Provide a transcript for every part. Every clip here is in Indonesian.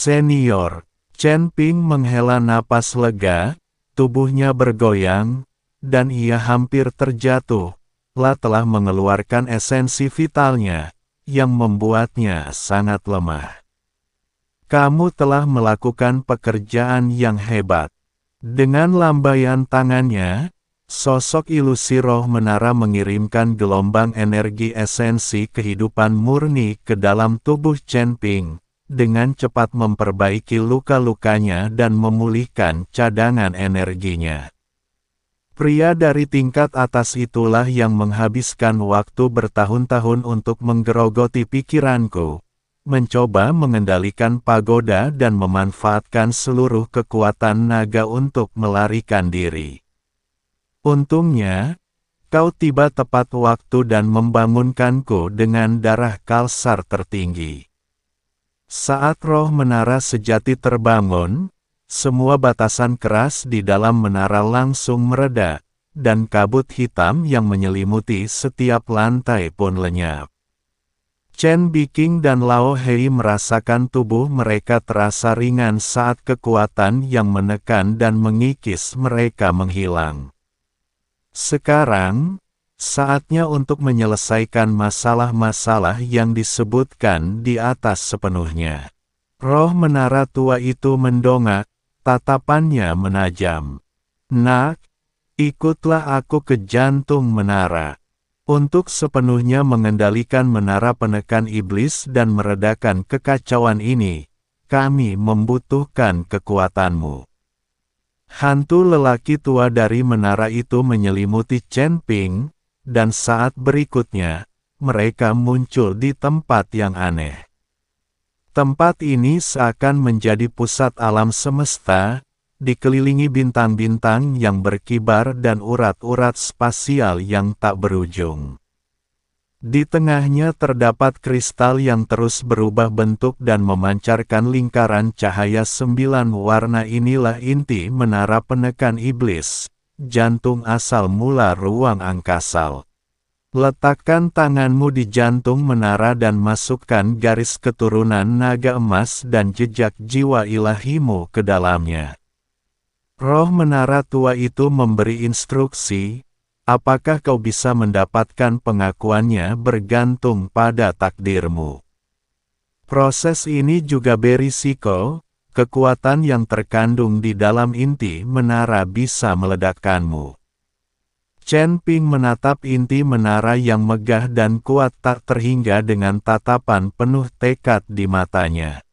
Senior. Chen Ping menghela napas lega, tubuhnya bergoyang, dan ia hampir terjatuh. Telah mengeluarkan esensi vitalnya, yang membuatnya sangat lemah. Kamu telah melakukan pekerjaan yang hebat. Dengan lambaian tangannya, sosok ilusi roh menara mengirimkan gelombang energi esensi kehidupan murni ke dalam tubuh Chen Ping, dengan cepat memperbaiki luka-lukanya dan memulihkan cadangan energinya. Pria dari tingkat atas itulah yang menghabiskan waktu bertahun-tahun untuk menggerogoti pikiranku, mencoba mengendalikan pagoda dan memanfaatkan seluruh kekuatan naga untuk melarikan diri. Untungnya, kau tiba tepat waktu dan membangunkanku dengan darah kalsar tertinggi. Saat roh menara sejati terbangun, semua batasan keras di dalam menara langsung mereda, dan kabut hitam yang menyelimuti setiap lantai pun lenyap. Chen Biqing dan Lao Hei merasakan tubuh mereka terasa ringan saat kekuatan yang menekan dan mengikis mereka menghilang. Sekarang, saatnya untuk menyelesaikan masalah-masalah yang disebutkan di atas sepenuhnya. Roh menara tua itu mendongak, tatapannya menajam. Nak, ikutlah aku ke jantung menara. Untuk sepenuhnya mengendalikan menara penekan iblis dan meredakan kekacauan ini, kami membutuhkan kekuatanmu. Hantu lelaki tua dari menara itu menyelimuti Chen Ping, dan saat berikutnya, mereka muncul di tempat yang aneh. Tempat ini seakan menjadi pusat alam semesta, dikelilingi bintang-bintang yang berkibar dan urat-urat spasial yang tak berujung. Di tengahnya terdapat kristal yang terus berubah bentuk dan memancarkan lingkaran cahaya 9 warna. Inilah inti menara penekan iblis, jantung asal mula ruang angkasa. Letakkan tanganmu di jantung menara dan masukkan garis keturunan naga emas dan jejak jiwa ilahimu ke dalamnya. Roh menara tua itu memberi instruksi, apakah kau bisa mendapatkan pengakuannya bergantung pada takdirmu. Proses ini juga berisiko, kekuatan yang terkandung di dalam inti menara bisa meledakkanmu. Chen Ping menatap inti menara yang megah dan kuat tak terhingga dengan tatapan penuh tekad di matanya.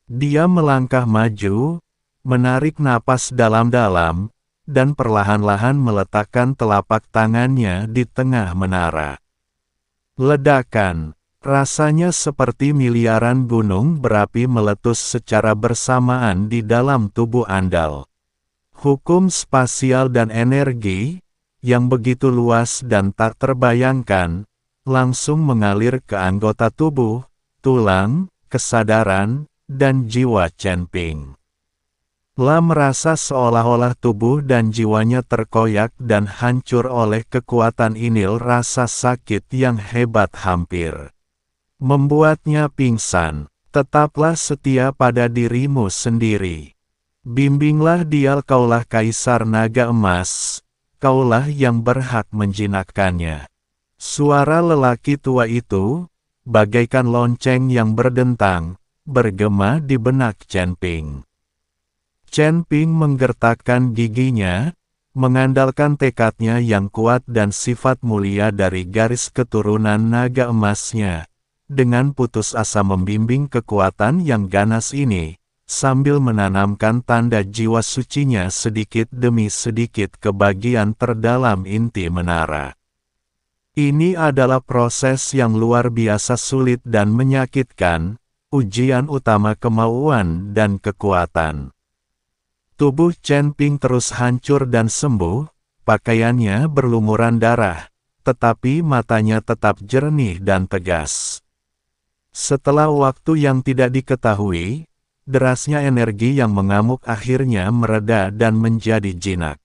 Dia melangkah maju, menarik napas dalam-dalam, dan perlahan-lahan meletakkan telapak tangannya di tengah menara. Ledakan, rasanya seperti miliaran gunung berapi meletus secara bersamaan di dalam tubuh andal. Hukum spasial dan energi, yang begitu luas dan tak terbayangkan, langsung mengalir ke anggota tubuh, tulang, kesadaran, dan jiwa Chen Ping. La merasa seolah-olah tubuh dan jiwanya terkoyak dan hancur oleh kekuatan inil rasa sakit yang hebat hampir membuatnya pingsan. Tetaplah setia pada dirimu sendiri. Bimbinglah dia, kaulah kaisar naga emas. Kaulah yang berhak menjinakkannya. Suara lelaki tua itu, bagaikan lonceng yang berdentang, bergema di benak Chen Ping. Chen Ping menggertakkan giginya, mengandalkan tekadnya yang kuat dan sifat mulia dari garis keturunan naga emasnya, dengan putus asa membimbing kekuatan yang ganas ini, sambil menanamkan tanda jiwa sucinya sedikit demi sedikit ke bagian terdalam inti menara. Ini adalah proses yang luar biasa sulit dan menyakitkan, ujian utama kemauan dan kekuatan. Tubuh Chen Ping terus hancur dan sembuh, pakaiannya berlumuran darah, tetapi matanya tetap jernih dan tegas. Setelah waktu yang tidak diketahui, derasnya energi yang mengamuk akhirnya mereda dan menjadi jinak.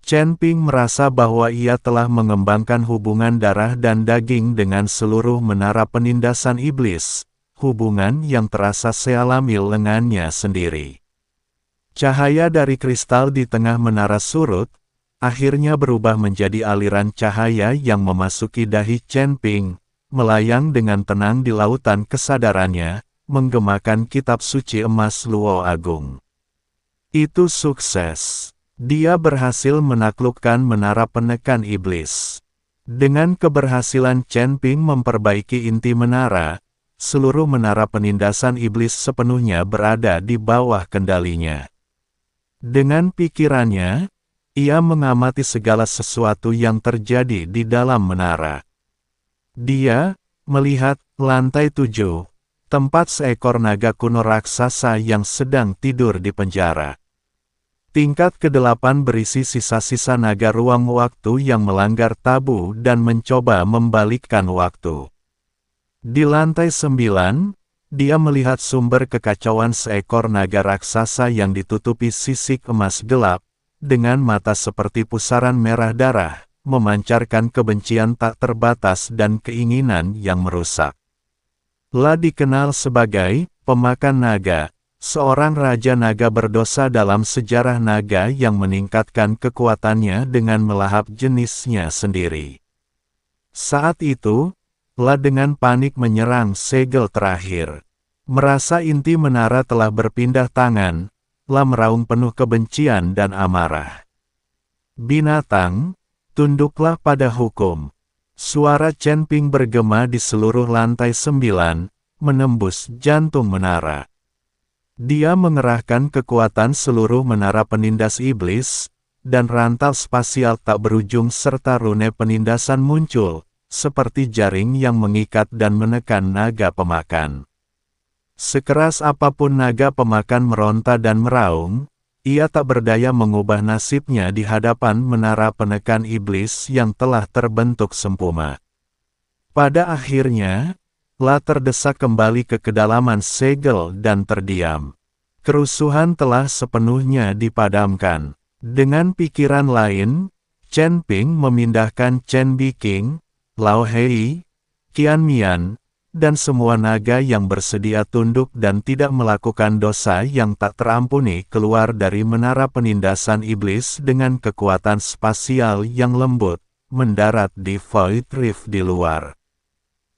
Chen Ping merasa bahwa ia telah mengembangkan hubungan darah dan daging dengan seluruh menara penindasan iblis, hubungan yang terasa sealami lengannya sendiri. Cahaya dari kristal di tengah menara surut, akhirnya berubah menjadi aliran cahaya yang memasuki dahi Chen Ping, melayang dengan tenang di lautan kesadarannya, menggemakan kitab suci emas Luo Agung. Itu sukses. Dia berhasil menaklukkan menara penekan iblis. Dengan keberhasilan Chen Ping memperbaiki inti menara, seluruh menara penindasan iblis sepenuhnya berada di bawah kendalinya. Dengan pikirannya, ia mengamati segala sesuatu yang terjadi di dalam menara. Dia melihat lantai 7, tempat seekor naga kuno raksasa yang sedang tidur di penjara. Tingkat ke-8 berisi sisa-sisa naga ruang waktu yang melanggar tabu dan mencoba membalikkan waktu. Di lantai 9, dia melihat sumber kekacauan seekor naga raksasa yang ditutupi sisik emas gelap, dengan mata seperti pusaran merah darah, memancarkan kebencian tak terbatas dan keinginan yang merusak. La dikenal sebagai pemakan naga, seorang raja naga berdosa dalam sejarah naga yang meningkatkan kekuatannya dengan melahap jenisnya sendiri. Saat itu, La dengan panik menyerang segel terakhir. Merasa inti menara telah berpindah tangan, La meraung penuh kebencian dan amarah. Binatang, tunduklah pada hukum. Suara Chen Ping bergema di seluruh lantai 9, menembus jantung menara. Dia mengerahkan kekuatan seluruh menara penindas iblis, dan rantal spasial tak berujung serta rune penindasan muncul, seperti jaring yang mengikat dan menekan naga pemakan. Sekeras apapun naga pemakan meronta dan meraung, ia tak berdaya mengubah nasibnya di hadapan menara penekan iblis yang telah terbentuk sempurna. Pada akhirnya, La terdesak kembali ke kedalaman segel dan terdiam. Kerusuhan telah sepenuhnya dipadamkan. Dengan pikiran lain, Chen Ping memindahkan Chen Biking, Lao Hei, Qian Mian, dan semua naga yang bersedia tunduk dan tidak melakukan dosa yang tak terampuni keluar dari menara penindasan iblis dengan kekuatan spasial yang lembut, mendarat di Void Rift di luar.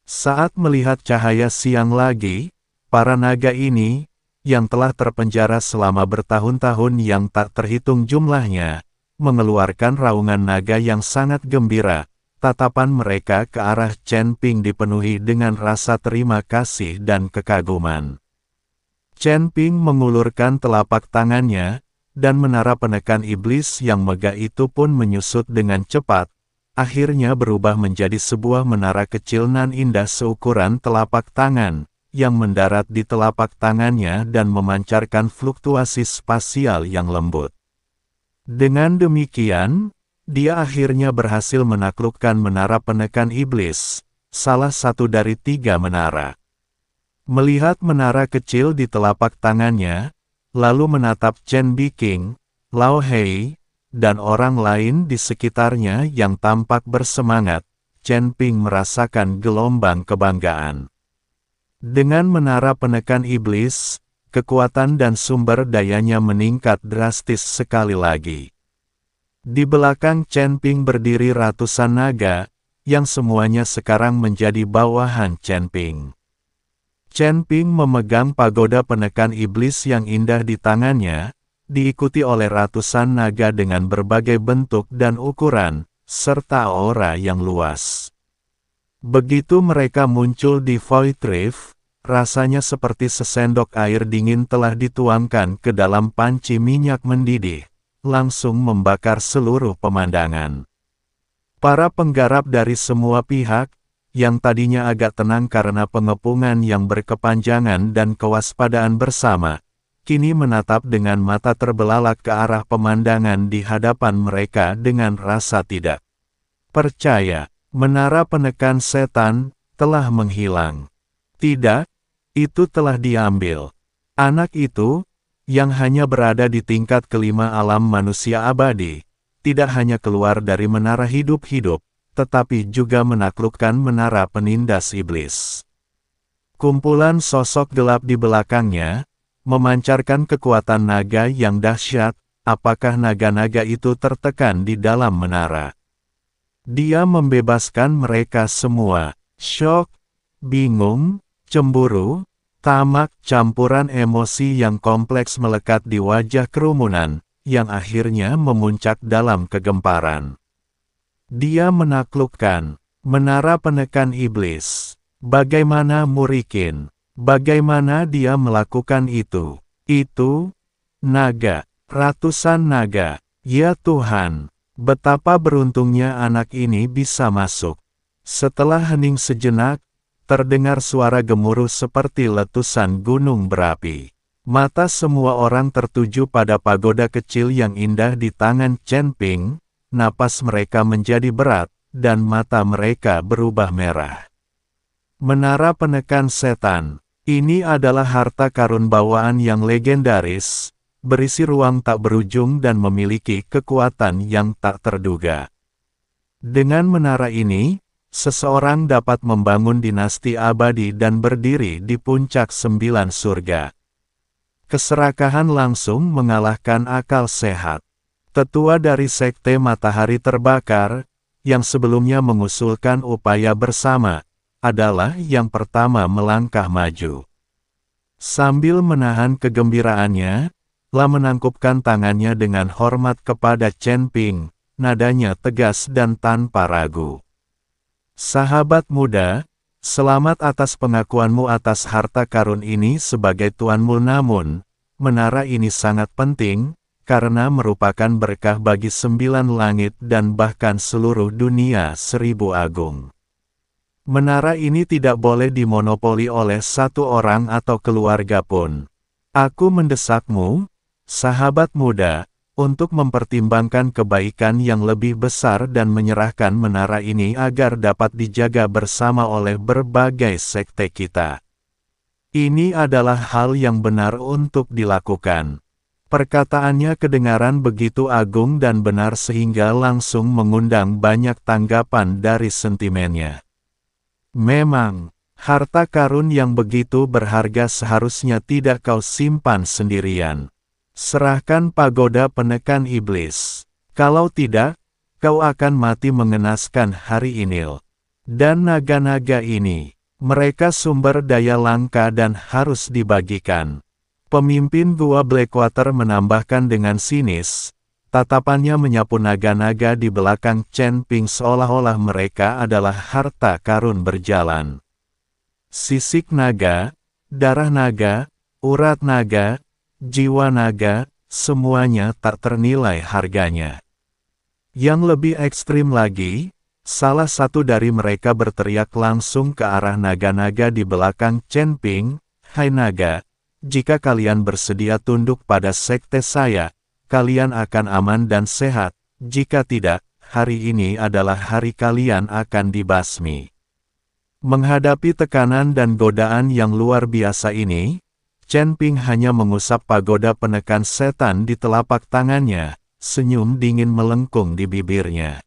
Saat melihat cahaya siang lagi, para naga ini, yang telah terpenjara selama bertahun-tahun yang tak terhitung jumlahnya, mengeluarkan raungan naga yang sangat gembira. Tatapan mereka ke arah Chen Ping dipenuhi dengan rasa terima kasih dan kekaguman. Chen Ping mengulurkan telapak tangannya, dan menara penekan iblis yang megah itu pun menyusut dengan cepat, akhirnya berubah menjadi sebuah menara kecil nan indah seukuran telapak tangan, yang mendarat di telapak tangannya dan memancarkan fluktuasi spasial yang lembut. Dengan demikian, dia akhirnya berhasil menaklukkan menara penekan iblis, salah satu dari 3 menara. Melihat menara kecil di telapak tangannya, lalu menatap Chen Biking, Lao Hei, dan orang lain di sekitarnya yang tampak bersemangat, Chen Ping merasakan gelombang kebanggaan. Dengan menara penekan iblis, kekuatan dan sumber dayanya meningkat drastis sekali lagi. Di belakang Chen Ping berdiri ratusan naga, yang semuanya sekarang menjadi bawahan Chen Ping. Chen Ping memegang pagoda penekan iblis yang indah di tangannya, diikuti oleh ratusan naga dengan berbagai bentuk dan ukuran, serta aura yang luas. Begitu mereka muncul di Void Rift, rasanya seperti sesendok air dingin telah dituangkan ke dalam panci minyak mendidih, langsung membakar seluruh pemandangan. Para penggarap dari semua pihak, yang tadinya agak tenang karena pengepungan yang berkepanjangan dan kewaspadaan bersama, kini menatap dengan mata terbelalak ke arah pemandangan di hadapan mereka dengan rasa tidak percaya. Menara penekan setan telah menghilang. Tidak, itu telah diambil. Anak itu, yang hanya berada di tingkat kelima alam manusia abadi, tidak hanya keluar dari menara hidup-hidup, tetapi juga menaklukkan menara penindas iblis. Kumpulan sosok gelap di belakangnya, memancarkan kekuatan naga yang dahsyat. Apakah naga-naga itu tertekan di dalam menara? Dia membebaskan mereka semua. Syok, bingung, cemburu, tamak, campuran emosi yang kompleks melekat di wajah kerumunan, yang akhirnya memuncak dalam kegemparan. Dia menaklukkan menara penekan iblis. Bagaimana Murikin? Bagaimana dia melakukan itu? Itu naga. Ratusan naga, ya Tuhan, betapa beruntungnya anak ini bisa masuk. Setelah hening sejenak, terdengar suara gemuruh seperti letusan gunung berapi. Mata semua orang tertuju pada pagoda kecil yang indah di tangan Chen Ping, napas mereka menjadi berat, dan mata mereka berubah merah. Menara penekan setan, ini adalah harta karun bawaan yang legendaris, berisi ruang tak berujung dan memiliki kekuatan yang tak terduga. Dengan menara ini, seseorang dapat membangun dinasti abadi dan berdiri di puncak 9 surga. Keserakahan langsung mengalahkan akal sehat. Tetua dari Sekte Matahari Terbakar, yang sebelumnya mengusulkan upaya bersama, adalah yang pertama melangkah maju. Sambil menahan kegembiraannya, La menangkupkan tangannya dengan hormat kepada Chen Ping, nadanya tegas dan tanpa ragu. Sahabat muda, selamat atas pengakuanmu atas harta karun ini sebagai tuanmu, namun, menara ini sangat penting, karena merupakan berkah bagi 9 langit dan bahkan seluruh dunia 1000 agung. Menara ini tidak boleh dimonopoli oleh satu orang atau keluarga pun. Aku mendesakmu, sahabat muda, untuk mempertimbangkan kebaikan yang lebih besar dan menyerahkan menara ini agar dapat dijaga bersama oleh berbagai sekte kita. Ini adalah hal yang benar untuk dilakukan. Perkataannya kedengaran begitu agung dan benar sehingga langsung mengundang banyak tanggapan dari sentimennya. Memang, harta karun yang begitu berharga seharusnya tidak kau simpan sendirian. Serahkan pagoda penekan iblis. Kalau tidak, kau akan mati mengenaskan hari ini. Dan naga-naga ini, mereka sumber daya langka dan harus dibagikan. Pemimpin Gua Blackwater menambahkan dengan sinis, tatapannya menyapu naga-naga di belakang Chen Ping seolah-olah mereka adalah harta karun berjalan. Sisik naga, darah naga, urat naga, jiwa naga, semuanya tak ternilai harganya. Yang lebih ekstrim lagi, salah satu dari mereka berteriak langsung ke arah naga-naga di belakang Chen Ping, "Hai naga, jika kalian bersedia tunduk pada sekte saya, kalian akan aman dan sehat, jika tidak, hari ini adalah hari kalian akan dibasmi." Menghadapi tekanan dan godaan yang luar biasa ini, Chen Ping hanya mengusap pagoda penekan setan di telapak tangannya, senyum dingin melengkung di bibirnya.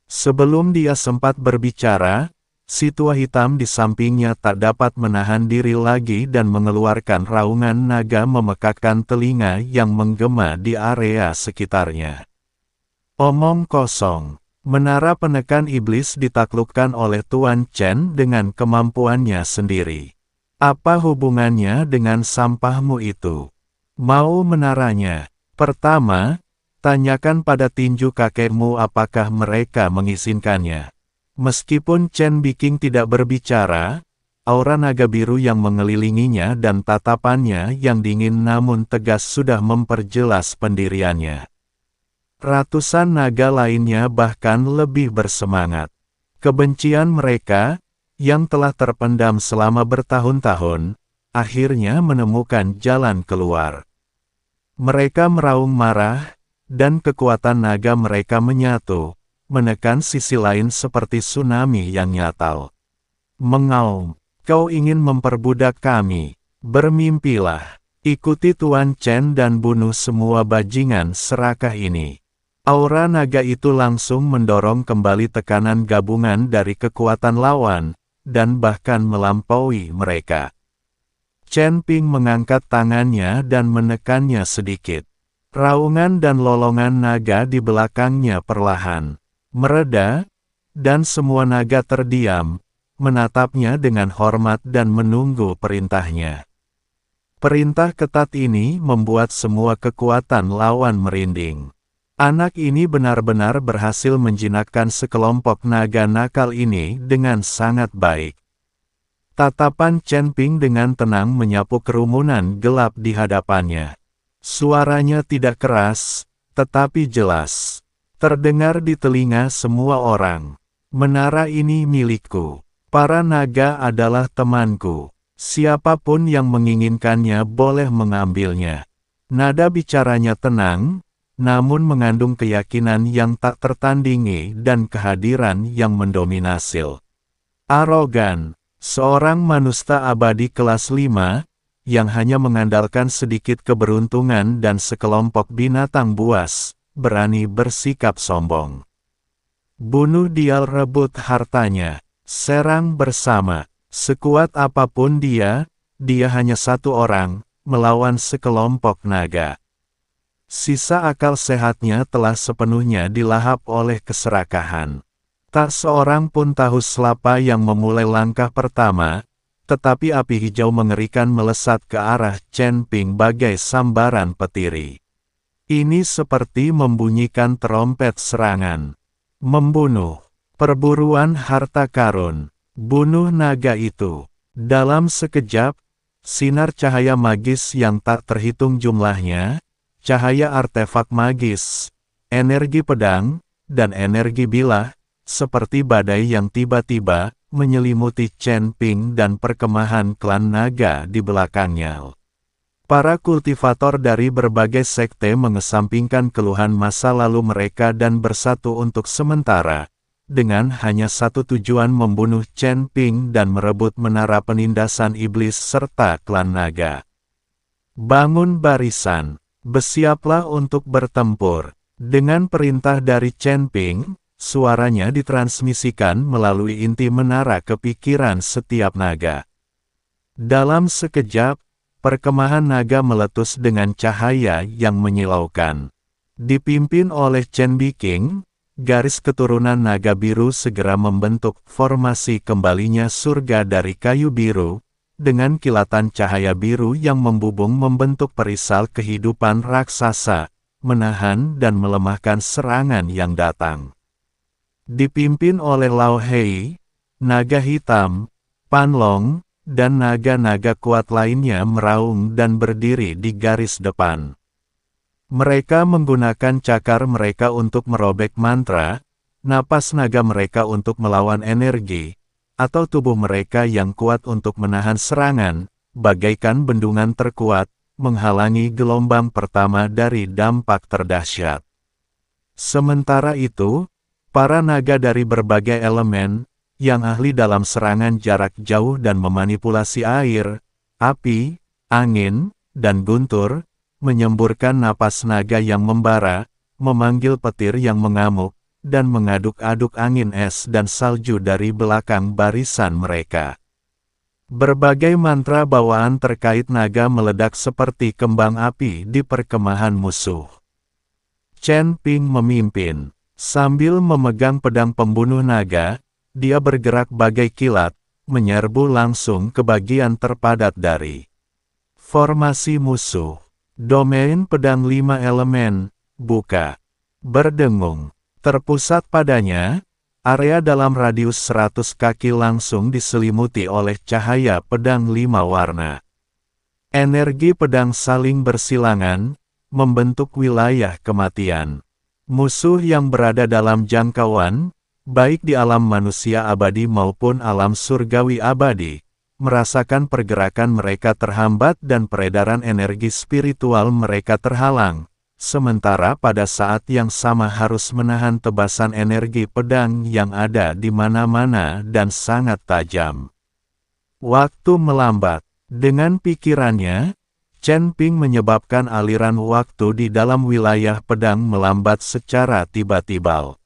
Sebelum dia sempat berbicara, si tua hitam di sampingnya tak dapat menahan diri lagi dan mengeluarkan raungan naga memekakkan telinga yang menggema di area sekitarnya. Omong kosong, menara penekan iblis ditaklukkan oleh Tuan Chen dengan kemampuannya sendiri. Apa hubungannya dengan sampahmu itu? Mau menaranya? Pertama, tanyakan pada tinju kakekmu apakah mereka mengizinkannya. Meskipun Chen Biking tidak berbicara, aura naga biru yang mengelilinginya dan tatapannya yang dingin namun tegas sudah memperjelas pendiriannya. Ratusan naga lainnya bahkan lebih bersemangat. Kebencian mereka, yang telah terpendam selama bertahun-tahun, akhirnya menemukan jalan keluar. Mereka meraung marah, dan kekuatan naga mereka menyatu, menekan sisi lain seperti tsunami yang nyatal. Mengaum, kau ingin memperbudak kami, bermimpilah, ikuti Tuan Chen dan bunuh semua bajingan serakah ini. Aura naga itu langsung mendorong kembali tekanan gabungan dari kekuatan lawan, dan bahkan melampaui mereka. Chen Ping mengangkat tangannya dan menekannya sedikit. Raungan dan lolongan naga di belakangnya perlahan mereda, dan semua naga terdiam, menatapnya dengan hormat dan menunggu perintahnya. Perintah ketat ini membuat semua kekuatan lawan merinding. Anak ini benar-benar berhasil menjinakkan sekelompok naga nakal ini dengan sangat baik. Tatapan Chen Ping dengan tenang menyapu kerumunan gelap di hadapannya. Suaranya tidak keras, tetapi jelas. Terdengar di telinga semua orang. Menara ini milikku. Para naga adalah temanku. Siapapun yang menginginkannya boleh mengambilnya. Nada bicaranya tenang, namun mengandung keyakinan yang tak tertandingi dan kehadiran yang mendominasi. Arogan, seorang manusia abadi kelas 5, yang hanya mengandalkan sedikit keberuntungan dan sekelompok binatang buas, berani bersikap sombong. Bunuh dia, rebut hartanya, serang bersama. Sekuat apapun dia hanya satu orang, melawan sekelompok naga. Sisa akal sehatnya telah sepenuhnya dilahap oleh keserakahan. Tak seorang pun tahu siapa yang memulai langkah pertama, tetapi api hijau mengerikan melesat ke arah Chen Ping bagai sambaran petiri. Ini seperti membunyikan trompet serangan. Membunuh. Perburuan harta karun. Bunuh naga itu. Dalam sekejap, sinar cahaya magis yang tak terhitung jumlahnya, cahaya artefak magis, energi pedang, dan energi bilah, seperti badai yang tiba-tiba menyelimuti Chen Ping dan perkemahan klan naga di belakangnya. Para kultivator dari berbagai sekte mengesampingkan keluhan masa lalu mereka dan bersatu untuk sementara, dengan hanya satu tujuan: membunuh Chen Ping dan merebut menara penindasan iblis serta klan naga. Bangun barisan, bersiaplah untuk bertempur. Dengan perintah dari Chen Ping, suaranya ditransmisikan melalui inti menara ke pikiran setiap naga. Dalam sekejap, perkemahan naga meletus dengan cahaya yang menyilaukan. Dipimpin oleh Chen Biking, garis keturunan naga biru segera membentuk formasi kembalinya surga dari kayu biru, dengan kilatan cahaya biru yang membubung membentuk perisal kehidupan raksasa, menahan dan melemahkan serangan yang datang. Dipimpin oleh Lao Hei, naga hitam, Pan Long, dan naga-naga kuat lainnya meraung dan berdiri di garis depan. Mereka menggunakan cakar mereka untuk merobek mantra, napas naga mereka untuk melawan energi, atau tubuh mereka yang kuat untuk menahan serangan, bagaikan bendungan terkuat, menghalangi gelombang pertama dari dampak terdahsyat. Sementara itu, para naga dari berbagai elemen, yang ahli dalam serangan jarak jauh dan memanipulasi air, api, angin, dan guntur, menyemburkan napas naga yang membara, memanggil petir yang mengamuk, dan mengaduk-aduk angin es dan salju dari belakang barisan mereka. Berbagai mantra bawaan terkait naga meledak seperti kembang api di perkemahan musuh. Chen Ping memimpin. Sambil memegang pedang pembunuh naga, dia bergerak bagai kilat, menyerbu langsung ke bagian terpadat dari formasi musuh. Domain pedang 5 elemen, buka. Berdengung. Terpusat padanya, area dalam radius 100 kaki langsung diselimuti oleh cahaya pedang 5 warna. Energi pedang saling bersilangan, membentuk wilayah kematian. Musuh yang berada dalam jangkauan, baik di alam manusia abadi maupun alam surgawi abadi, merasakan pergerakan mereka terhambat dan peredaran energi spiritual mereka terhalang, sementara pada saat yang sama harus menahan tebasan energi pedang yang ada di mana-mana dan sangat tajam. Waktu melambat. Dengan pikirannya, Chen Ping menyebabkan aliran waktu di dalam wilayah pedang melambat secara tiba-tiba.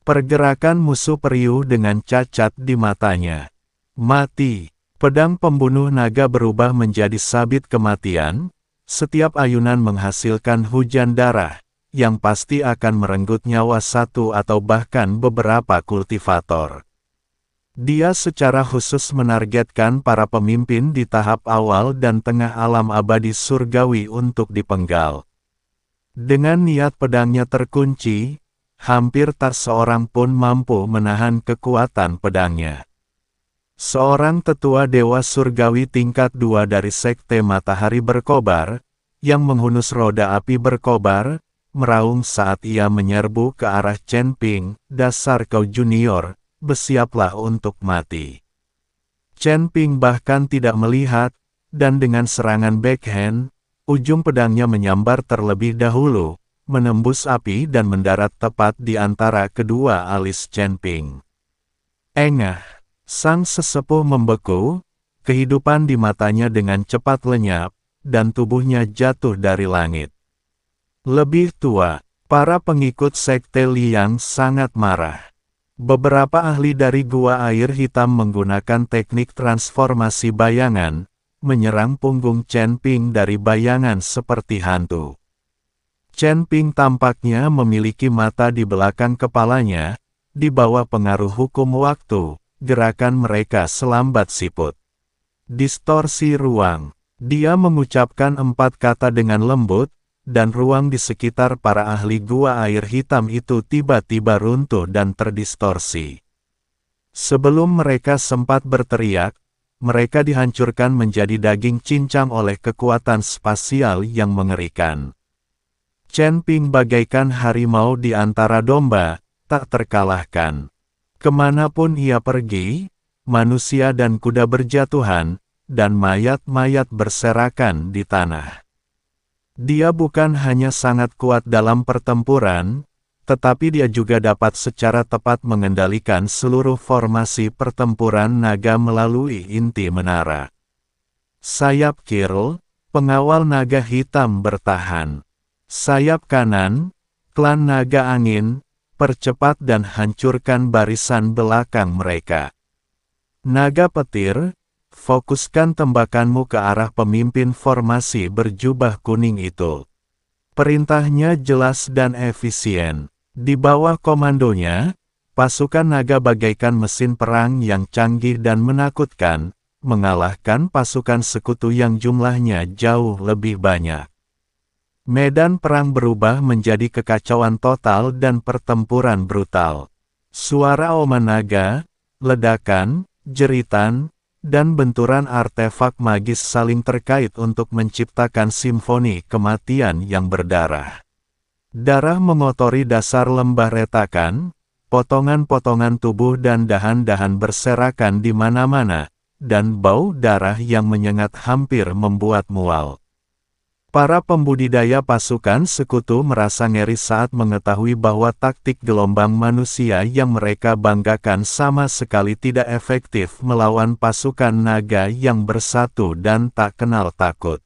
Pergerakan musuh periuh dengan cacat di matanya. Mati. Pedang pembunuh naga berubah menjadi sabit kematian. Setiap ayunan menghasilkan hujan darah, yang pasti akan merenggut nyawa satu atau bahkan beberapa kultivator. Dia secara khusus menargetkan para pemimpin di tahap awal dan tengah alam abadi surgawi untuk dipenggal. Dengan niat pedangnya terkunci, hampir tak seorang pun mampu menahan kekuatan pedangnya. Seorang tetua dewa surgawi tingkat 2 dari sekte matahari berkobar, yang menghunus roda api berkobar, meraung saat ia menyerbu ke arah Chen Ping, dasar kau junior, bersiaplah untuk mati. Chen Ping bahkan tidak melihat, dan dengan serangan backhand, ujung pedangnya menyambar terlebih dahulu, menembus api dan mendarat tepat di antara kedua alis Chen Ping. Engah. Sang sesepuh membeku, kehidupan di matanya dengan cepat lenyap, dan tubuhnya jatuh dari langit. Lebih tua, para pengikut sekte Liang sangat marah. Beberapa ahli dari gua air hitam menggunakan teknik transformasi bayangan, menyerang punggung Chen Ping dari bayangan seperti hantu. Chen Ping tampaknya memiliki mata di belakang kepalanya, di bawah pengaruh hukum waktu. Gerakan mereka selambat siput. Distorsi ruang. Dia mengucapkan 4 kata dengan lembut, dan ruang di sekitar para ahli gua air hitam itu tiba-tiba runtuh dan terdistorsi. Sebelum mereka sempat berteriak, mereka dihancurkan menjadi daging cincang oleh kekuatan spasial yang mengerikan. Chen Ping bagaikan harimau di antara domba, tak terkalahkan. Kemanapun ia pergi, manusia dan kuda berjatuhan, dan mayat-mayat berserakan di tanah. Dia bukan hanya sangat kuat dalam pertempuran, tetapi dia juga dapat secara tepat mengendalikan seluruh formasi pertempuran naga melalui inti menara. Sayap kiri, pengawal naga hitam bertahan. Sayap kanan, klan naga angin, percepat dan hancurkan barisan belakang mereka. Naga petir, fokuskan tembakanmu ke arah pemimpin formasi berjubah kuning itu. Perintahnya jelas dan efisien. Di bawah komandonya, pasukan naga bagaikan mesin perang yang canggih dan menakutkan, mengalahkan pasukan sekutu yang jumlahnya jauh lebih banyak. Medan perang berubah menjadi kekacauan total dan pertempuran brutal. Suara oman naga, ledakan, jeritan, dan benturan artefak magis saling terkait untuk menciptakan simfoni kematian yang berdarah. Darah mengotori dasar lembah retakan, potongan-potongan tubuh dan dahan-dahan berserakan di mana-mana, dan bau darah yang menyengat hampir membuat mual. Para pembudidaya pasukan sekutu merasa ngeri saat mengetahui bahwa taktik gelombang manusia yang mereka banggakan sama sekali tidak efektif melawan pasukan naga yang bersatu dan tak kenal takut.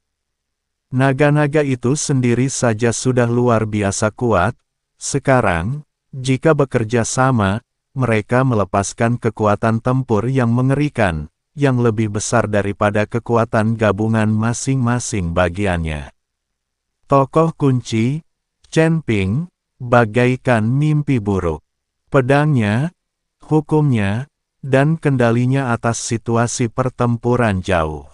Naga-naga itu sendiri saja sudah luar biasa kuat, sekarang, jika bekerja sama, mereka melepaskan kekuatan tempur yang mengerikan, yang lebih besar daripada kekuatan gabungan masing-masing bagiannya. Tokoh kunci, Chen Ping, bagaikan mimpi buruk. Pedangnya, hukumnya, dan kendalinya atas situasi pertempuran jauh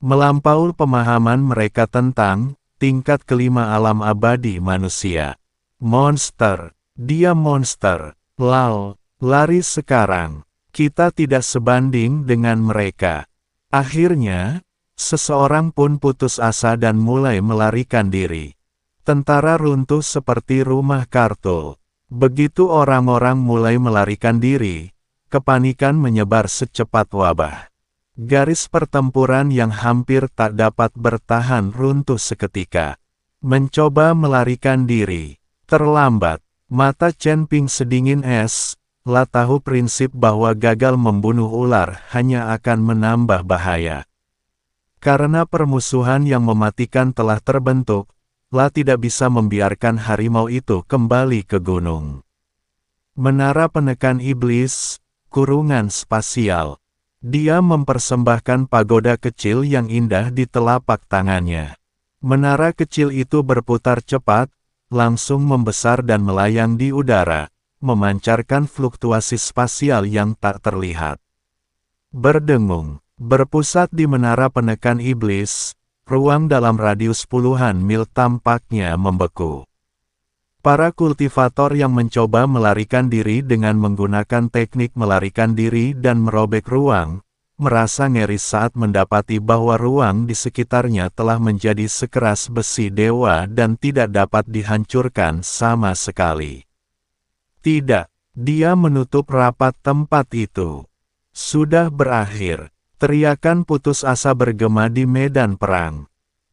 melampaui pemahaman mereka tentang tingkat kelima alam abadi manusia. Monster, dia monster. Lari sekarang. Kita tidak sebanding dengan mereka. Akhirnya, seseorang pun putus asa dan mulai melarikan diri. Tentara runtuh seperti rumah kartul. Begitu orang-orang mulai melarikan diri, kepanikan menyebar secepat wabah. Garis pertempuran yang hampir tak dapat bertahan runtuh seketika. Mencoba melarikan diri. Terlambat. Mata Chen Ping sedingin es. Lah tahu prinsip bahwa gagal membunuh ular hanya akan menambah bahaya. Karena permusuhan yang mematikan telah terbentuk, Lah tidak bisa membiarkan harimau itu kembali ke gunung. Menara penekan iblis, kurungan spasial. Dia mempersembahkan pagoda kecil yang indah di telapak tangannya. Menara kecil itu berputar cepat, langsung membesar dan melayang di udara, memancarkan fluktuasi spasial yang tak terlihat. Berdengung, berpusat di menara penekan iblis, ruang dalam radius puluhan mil tampaknya membeku. Para kultivator yang mencoba melarikan diri dengan menggunakan teknik melarikan diri dan merobek ruang, merasa ngeri saat mendapati bahwa ruang di sekitarnya telah menjadi sekeras besi dewa dan tidak dapat dihancurkan sama sekali. Tidak, dia menutup rapat tempat itu. Sudah berakhir, teriakan putus asa bergema di medan perang.